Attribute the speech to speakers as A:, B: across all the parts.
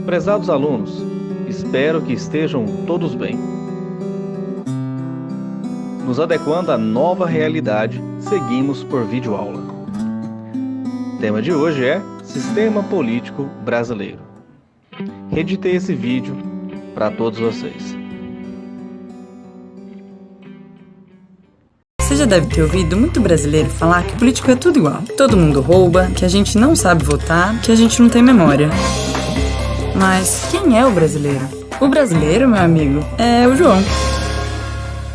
A: Prezados alunos, espero que estejam todos bem. Nos adequando à nova realidade, seguimos por videoaula. O tema de hoje é Sistema Político Brasileiro. Reeditei esse vídeo para todos vocês.
B: Você já deve ter ouvido muito brasileiro falar que político é tudo igual. Todo mundo rouba, que a gente não sabe votar, que a gente não tem memória. Mas quem é o brasileiro? O brasileiro, meu amigo, é o João.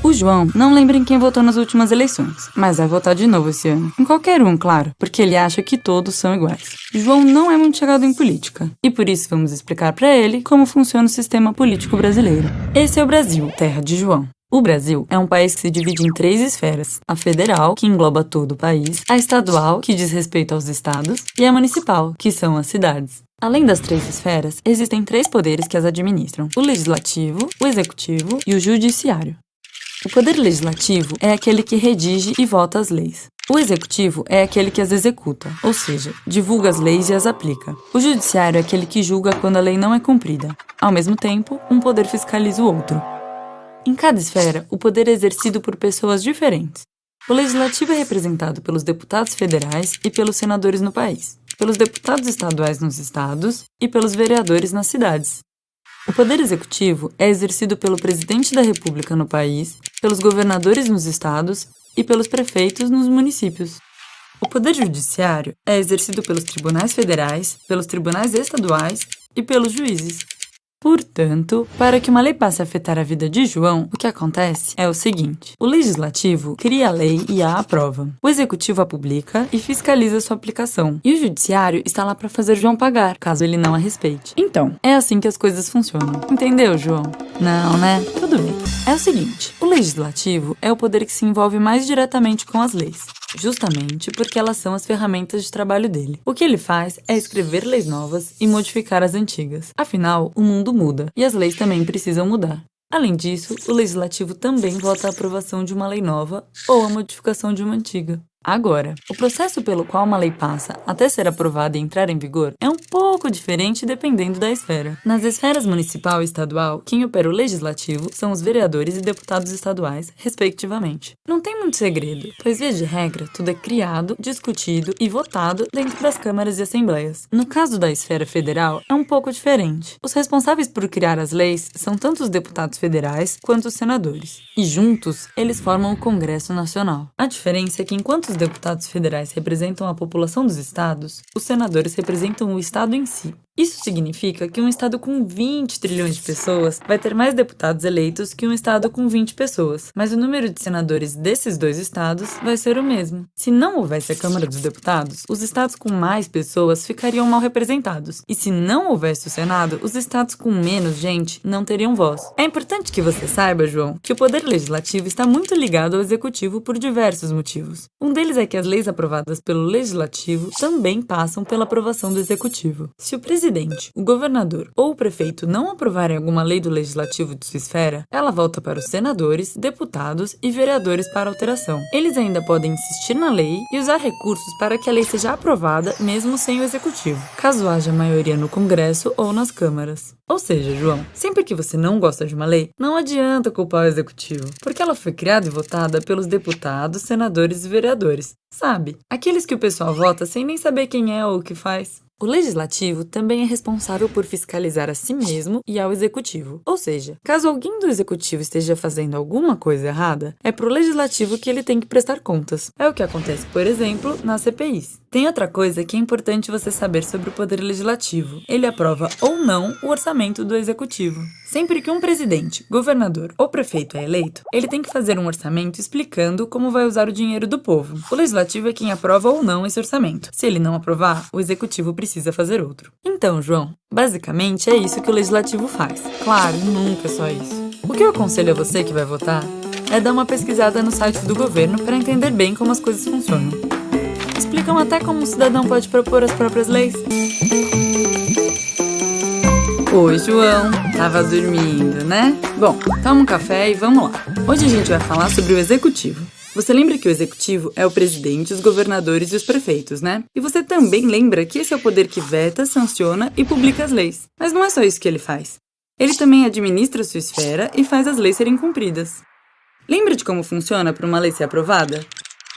B: O João não lembra em quem votou nas últimas eleições, mas vai votar de novo esse ano. Em qualquer um, claro, porque ele acha que todos são iguais. João não é muito chegado em política, e por isso vamos explicar para ele como funciona o sistema político brasileiro. Esse é o Brasil, terra de João. O Brasil é um país que se divide em 3 esferas: a federal, que engloba todo o país, a estadual, que diz respeito aos estados, e a municipal, que são as cidades. Além das 3 esferas, existem 3 poderes que as administram: o legislativo, o executivo e o judiciário. O poder legislativo é aquele que redige e vota as leis. O executivo é aquele que as executa, ou seja, divulga as leis e as aplica. O judiciário é aquele que julga quando a lei não é cumprida. Ao mesmo tempo, um poder fiscaliza o outro. Em cada esfera, o poder é exercido por pessoas diferentes. O legislativo é representado pelos deputados federais e pelos senadores no país, pelos deputados estaduais nos estados e pelos vereadores nas cidades. O poder executivo é exercido pelo presidente da República no país, pelos governadores nos estados e pelos prefeitos nos municípios. O poder judiciário é exercido pelos tribunais federais, pelos tribunais estaduais e pelos juízes. Portanto, para que uma lei passe a afetar a vida de João, o que acontece é o seguinte: o legislativo cria a lei e a aprova. O executivo a publica e fiscaliza sua aplicação. E o judiciário está lá para fazer João pagar, caso ele não a respeite. Então, é assim que as coisas funcionam. Entendeu, João? Não, né? Tudo bem. É o seguinte: o legislativo é o poder que se envolve mais diretamente com as leis, justamente porque elas são as ferramentas de trabalho dele. O que ele faz é escrever leis novas e modificar as antigas. Afinal, o mundo muda e as leis também precisam mudar. Além disso, o legislativo também vota a aprovação de uma lei nova ou a modificação de uma antiga. Agora, o processo pelo qual uma lei passa até ser aprovada e entrar em vigor é um pouco diferente dependendo da esfera. Nas esferas municipal e estadual, quem opera o legislativo são os vereadores e deputados estaduais, respectivamente. Não tem muito segredo, pois via de regra, tudo é criado, discutido e votado dentro das câmaras e assembleias. No caso da esfera federal, é um pouco diferente. Os responsáveis por criar as leis são tanto os deputados federais quanto os senadores, e juntos eles formam o Congresso Nacional. A diferença é que enquanto os deputados federais representam a população dos estados, os senadores representam o estado em si. Isso significa que um estado com 20 trilhões de pessoas vai ter mais deputados eleitos que um estado com 20 pessoas, mas o número de senadores desses 2 estados vai ser o mesmo. Se não houvesse a Câmara dos Deputados, os estados com mais pessoas ficariam mal representados, e se não houvesse o Senado, os estados com menos gente não teriam voz. É importante que você saiba, João, que o poder legislativo está muito ligado ao executivo por diversos motivos. Um deles é que as leis aprovadas pelo legislativo também passam pela aprovação do executivo. Se o presidente, o governador ou o prefeito não aprovarem alguma lei do legislativo de sua esfera, ela volta para os senadores, deputados e vereadores para alteração. Eles ainda podem insistir na lei e usar recursos para que a lei seja aprovada mesmo sem o executivo, caso haja maioria no Congresso ou nas câmaras. Ou seja, João, sempre que você não gosta de uma lei, não adianta culpar o executivo, porque ela foi criada e votada pelos deputados, senadores e vereadores. Sabe? Aqueles que o pessoal vota sem nem saber quem é ou o que faz. O legislativo também é responsável por fiscalizar a si mesmo e ao executivo. Ou seja, caso alguém do executivo esteja fazendo alguma coisa errada, é pro legislativo que ele tem que prestar contas. É o que acontece, por exemplo, nas CPIs. Tem outra coisa que é importante você saber sobre o poder legislativo. Ele aprova ou não o orçamento do executivo. Sempre que um presidente, governador ou prefeito é eleito, ele tem que fazer um orçamento explicando como vai usar o dinheiro do povo. O legislativo é quem aprova ou não esse orçamento. Se ele não aprovar, o executivo precisa fazer outro. Então, João, basicamente é isso que o legislativo faz. Claro, nunca é só isso. O que eu aconselho a você que vai votar é dar uma pesquisada no site do governo para entender bem como as coisas funcionam. Explicam até como um cidadão pode propor as próprias leis. Oi, João. Tava dormindo, né? Bom, toma um café e vamos lá. Hoje a gente vai falar sobre o executivo. Você lembra que o executivo é o presidente, os governadores e os prefeitos, né? E você também lembra que esse é o poder que veta, sanciona e publica as leis. Mas não é só isso que ele faz. Ele também administra sua esfera e faz as leis serem cumpridas. Lembra de como funciona para uma lei ser aprovada?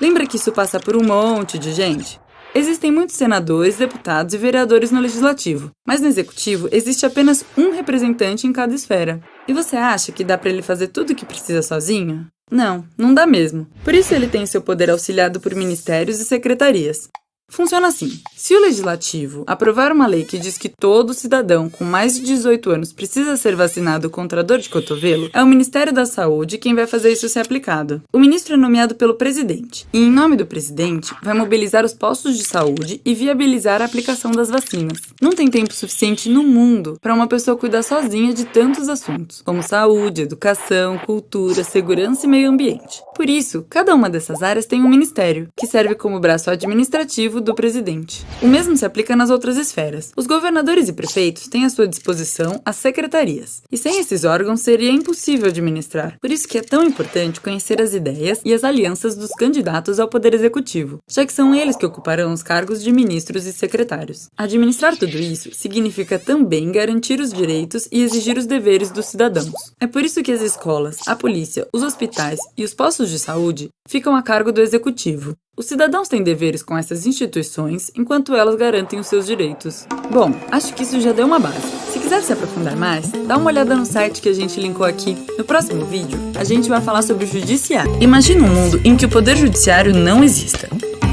B: Lembra que isso passa por um monte de gente? Existem muitos senadores, deputados e vereadores no legislativo, mas no executivo existe apenas um representante em cada esfera. E você acha que dá para ele fazer tudo o que precisa sozinho? Não, não dá mesmo. Por isso ele tem seu poder auxiliado por ministérios e secretarias. Funciona assim: se o legislativo aprovar uma lei que diz que todo cidadão com mais de 18 anos precisa ser vacinado contra a dor de cotovelo, é o Ministério da Saúde quem vai fazer isso ser aplicado. O ministro é nomeado pelo presidente, e em nome do presidente, vai mobilizar os postos de saúde e viabilizar a aplicação das vacinas. Não tem tempo suficiente no mundo para uma pessoa cuidar sozinha de tantos assuntos, como saúde, educação, cultura, segurança e meio ambiente. Por isso, cada uma dessas áreas tem um ministério, que serve como braço administrativo do presidente. O mesmo se aplica nas outras esferas. Os governadores e prefeitos têm à sua disposição as secretarias, e sem esses órgãos seria impossível administrar. Por isso que é tão importante conhecer as ideias e as alianças dos candidatos ao poder executivo, já que são eles que ocuparão os cargos de ministros e secretários. Administrar tudo isso significa também garantir os direitos e exigir os deveres dos cidadãos. É por isso que as escolas, a polícia, os hospitais e os postos de saúde ficam a cargo do executivo. Os cidadãos têm deveres com essas instituições, enquanto elas garantem os seus direitos. Bom, acho que isso já deu uma base. Se quiser se aprofundar mais, dá uma olhada no site que a gente linkou aqui. No próximo vídeo, a gente vai falar sobre o judiciário. Imagina um mundo em que o poder judiciário não exista.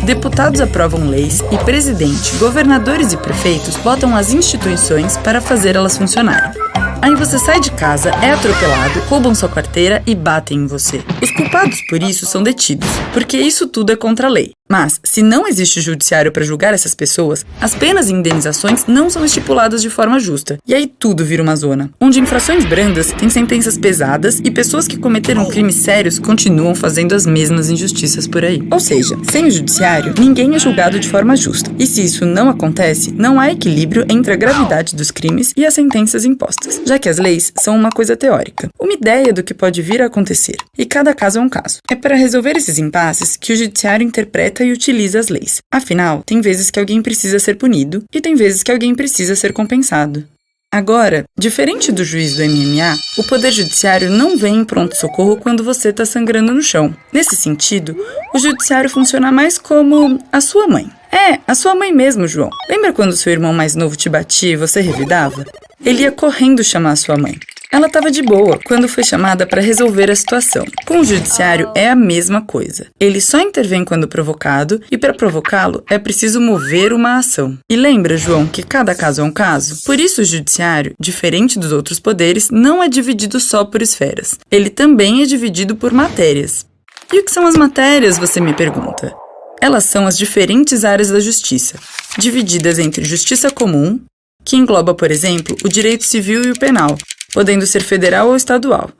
B: Deputados aprovam leis e presidente, governadores e prefeitos botam as instituições para fazer elas funcionarem. Aí você sai de casa, é atropelado, roubam sua carteira e batem em você. Os culpados por isso são detidos, porque isso tudo é contra a lei. Mas, se não existe judiciário para julgar essas pessoas, as penas e indenizações não são estipuladas de forma justa. E aí tudo vira uma zona, onde infrações brandas têm sentenças pesadas e pessoas que cometeram crimes sérios continuam fazendo as mesmas injustiças por aí. Ou seja, sem o judiciário, ninguém é julgado de forma justa. E se isso não acontece, não há equilíbrio entre a gravidade dos crimes e as sentenças impostas, já que as leis são uma coisa teórica, uma ideia do que pode vir a acontecer. E cada caso é um caso. É para resolver esses impasses que o judiciário interpreta e utiliza as leis. Afinal, tem vezes que alguém precisa ser punido e tem vezes que alguém precisa ser compensado. Agora, diferente do juiz do MMA, o poder judiciário não vem em pronto-socorro quando você está sangrando no chão. Nesse sentido, o judiciário funciona mais como a sua mãe. É, a sua mãe mesmo, João. Lembra quando seu irmão mais novo te batia e você revidava? Ele ia correndo chamar a sua mãe. Ela estava de boa quando foi chamada para resolver a situação. Com o judiciário é a mesma coisa. Ele só intervém quando provocado e para provocá-lo é preciso mover uma ação. E lembra, João, que cada caso é um caso? Por isso o judiciário, diferente dos outros poderes, não é dividido só por esferas. Ele também é dividido por matérias. E o que são as matérias, você me pergunta? Elas são as diferentes áreas da justiça, divididas entre justiça comum, que engloba, por exemplo, o direito civil e o penal, podendo ser federal ou estadual.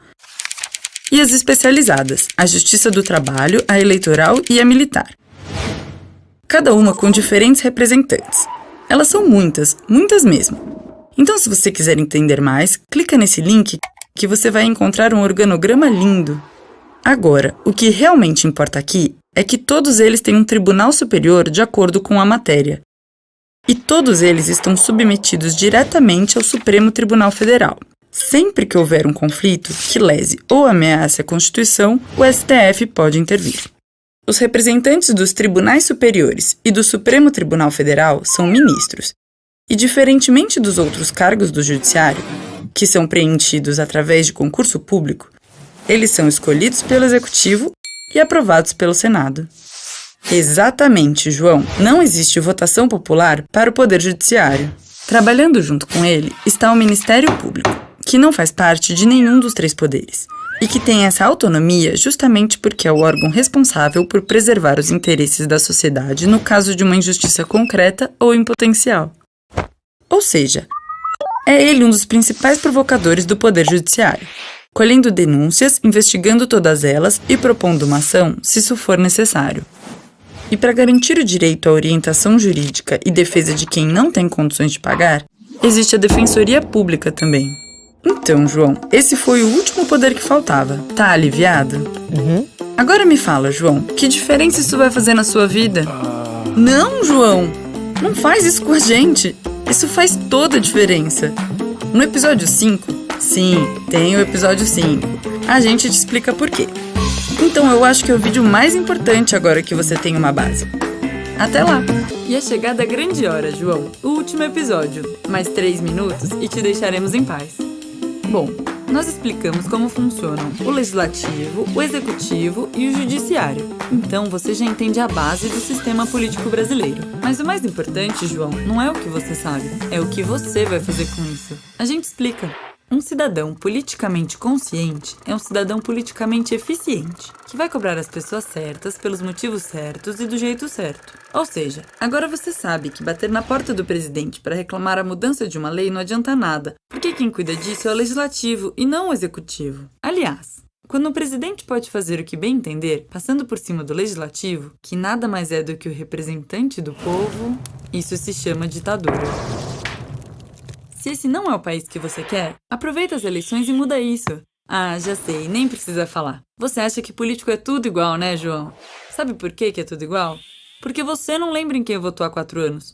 B: E as especializadas, a justiça do trabalho, a eleitoral e a militar. Cada uma com diferentes representantes. Elas são muitas, muitas mesmo. Então, se você quiser entender mais, clica nesse link que você vai encontrar um organograma lindo. Agora, o que realmente importa aqui é que todos eles têm um tribunal superior de acordo com a matéria. E todos eles estão submetidos diretamente ao Supremo Tribunal Federal. Sempre que houver um conflito que lese ou ameace a Constituição, o STF pode intervir. Os representantes dos tribunais superiores e do Supremo Tribunal Federal são ministros, e diferentemente dos outros cargos do Judiciário, que são preenchidos através de concurso público, eles são escolhidos pelo Executivo e aprovados pelo Senado. Exatamente, João. Não existe votação popular para o Poder Judiciário. Trabalhando junto com ele está o Ministério Público, que não faz parte de nenhum dos três poderes, e que tem essa autonomia justamente porque é o órgão responsável por preservar os interesses da sociedade no caso de uma injustiça concreta ou em potencial. Ou seja, é ele um dos principais provocadores do Poder Judiciário, colhendo denúncias, investigando todas elas e propondo uma ação se isso for necessário. E para garantir o direito à orientação jurídica e defesa de quem não tem condições de pagar, existe a Defensoria Pública também. Então, João, esse foi o último poder que faltava. Tá aliviado? Agora me fala, João, que diferença isso vai fazer na sua vida? Não, João! Não faz isso com a gente! Isso faz toda a diferença. No episódio 5, sim, tem o episódio 5. A gente te explica por quê. Então eu acho que é o vídeo mais importante agora que você tem uma base. Até lá! E é chegada a grande hora, João. O último episódio. Mais 3 minutos e te deixaremos em paz. Bom, nós explicamos como funcionam o legislativo, o executivo e o judiciário. Então você já entende a base do sistema político brasileiro. Mas o mais importante, João, não é o que você sabe, é o que você vai fazer com isso. A gente explica. Um cidadão politicamente consciente é um cidadão politicamente eficiente, que vai cobrar as pessoas certas pelos motivos certos e do jeito certo. Ou seja, agora você sabe que bater na porta do presidente para reclamar a mudança de uma lei não adianta nada, porque quem cuida disso é o legislativo e não o executivo. Aliás, quando o presidente pode fazer o que bem entender, passando por cima do legislativo, que nada mais é do que o representante do povo, isso se chama ditadura. Se esse não é o país que você quer, aproveita as eleições e muda isso. Ah, já sei, nem precisa falar. Você acha que político é tudo igual, né, João? Sabe por que é tudo igual? Porque você não lembra em quem votou há 4 anos.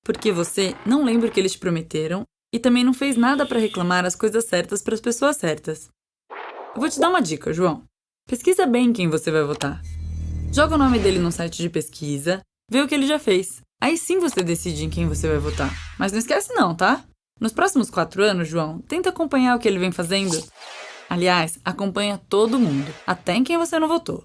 B: Porque você não lembra o que eles te prometeram e também não fez nada para reclamar as coisas certas para as pessoas certas. Eu vou te dar uma dica, João. Pesquisa bem quem você vai votar. Joga o nome dele num site de pesquisa, vê o que ele já fez. Aí sim você decide em quem você vai votar. Mas não esquece não, tá? Nos próximos 4 anos, João, tenta acompanhar o que ele vem fazendo. Aliás, acompanha todo mundo, até em quem você não votou.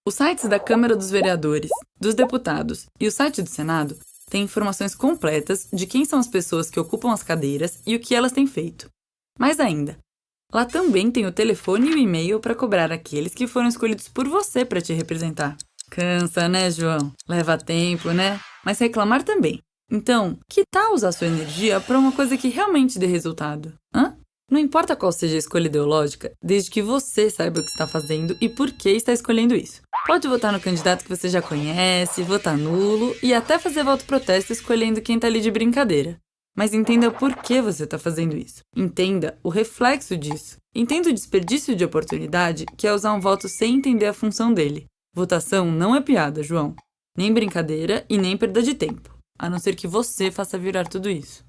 B: Os sites da Câmara dos Vereadores, dos Deputados e o site do Senado têm informações completas de quem são as pessoas que ocupam as cadeiras e o que elas têm feito. Mais ainda, lá também tem o telefone e o e-mail para cobrar aqueles que foram escolhidos por você para te representar. Cansa, né, João? Leva tempo, né? Mas reclamar também. Então, que tal usar sua energia para uma coisa que realmente dê resultado? Não importa qual seja a escolha ideológica, desde que você saiba o que está fazendo e por que está escolhendo isso. Pode votar no candidato que você já conhece, votar nulo e até fazer voto protesto escolhendo quem está ali de brincadeira. Mas entenda por que você está fazendo isso. Entenda o reflexo disso. Entenda o desperdício de oportunidade que é usar um voto sem entender a função dele. Votação não é piada, João. Nem brincadeira e nem perda de tempo. A não ser que você faça virar tudo isso.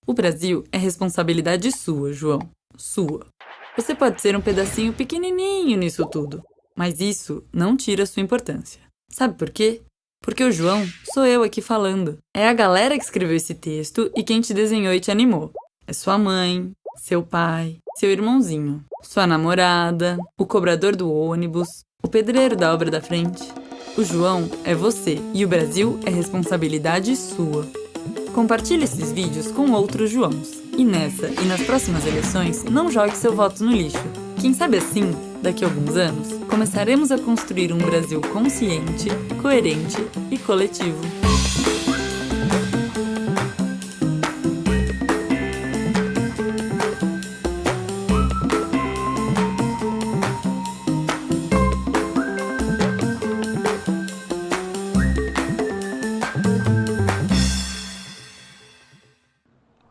B: O Brasil é responsabilidade sua, João. Sua. Você pode ser um pedacinho pequenininho nisso tudo, mas isso não tira sua importância. Sabe por quê? Porque o João sou eu aqui falando. É a galera que escreveu esse texto e quem te desenhou e te animou. É sua mãe, seu pai, seu irmãozinho, sua namorada, o cobrador do ônibus, o pedreiro da obra da frente. O João é você e o Brasil é responsabilidade sua. Compartilhe esses vídeos com outros Joãos. E nessa e nas próximas eleições, não jogue seu voto no lixo. Quem sabe assim, daqui a alguns anos, começaremos a construir um Brasil consciente, coerente e coletivo.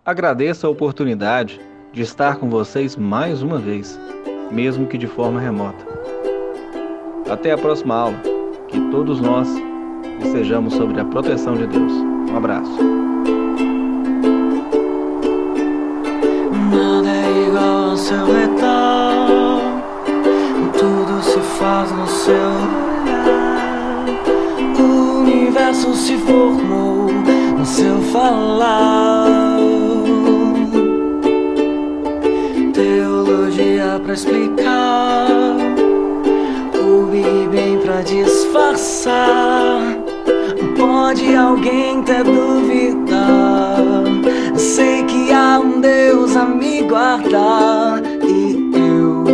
A: Agradeço a oportunidade de estar com vocês mais uma vez, mesmo que de forma remota. Até a próxima aula. Que todos nós estejamos sob a proteção de Deus. Um abraço.
C: Nada é igual ao seu redor, tudo se faz no seu olhar, o universo se formou no seu falar. Teologia pra explicar, o Big Bang pra disfarçar. Pode alguém até duvidar, sei que há um Deus a me guardar. E eu,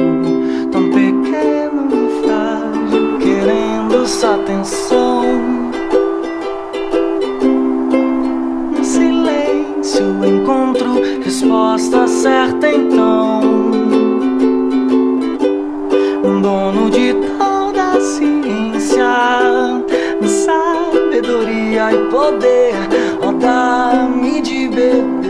C: tão pequeno, frágil, querendo sua atenção. No silêncio encontro resposta certa então. Dono de toda a ciência, sabedoria e poder, ó, dá-me de beber.